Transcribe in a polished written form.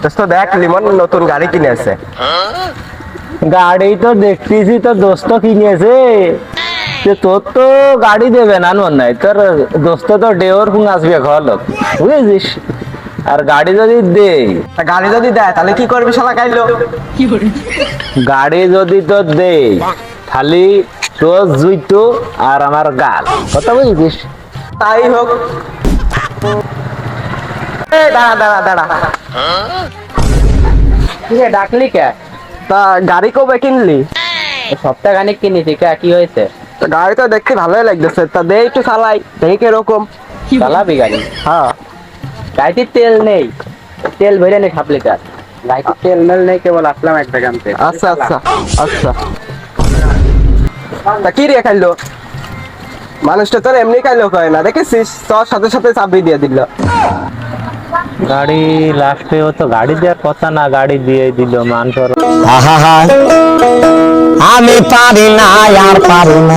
দোস্ত দেখ, লিমন নতুন গাড়ি কিনেছে। গাড়ি তো দেখতেছি তো দোস্ত কিনেছে, তোর তো গাড়ি দেবে না নাই, তোর দোস্ত তো ডেওর ফুং আসবে ঘর লোক, বুঝেছিস। আর গাড়ি যদি দেই, তা গাড়ি যদি দেয় তাহলে কি করবি শালা কাইলো? গাড়ি যদি তোর দেই খালি তোর জুইতো আর আমার গাল, কথা বুঝেছিস। তাই হোক। এই দাঁড়া দাঁড়া দাঁড়া, ঠিক আছে, ডাকলি কে? তা গাড়ি কবে কিনলি? সপ্তাহখানিক কিনেছি, কে কি হয়েছে? তা গাড়ি তো দেখতে ভালোই লাগতেছে, তা দে একটু চালাই, দেখি কিরকম। চালাবি গাড়ি? হ্যাঁ। গাড়িতে তেল নেই, তেল ভরে নেই হাফ লিটার। গাড়িতে তেল মেল নেই, কেবল আসলাম এক জায়গা থেকে। আচ্ছা আচ্ছা আচ্ছা। তা কি রে খাইলো? মানুষটা তোর এমনি খাইলো কয় না, দেখেছিস তোর সাথে সাথে চাবি দিয়ে দিল। গাড়ি লাস্টে ও তো গাড়ি দেওয়ার কথা না, গাড়ি দিয়ে দিল। মান করো, আমি পারি না আর পারি না।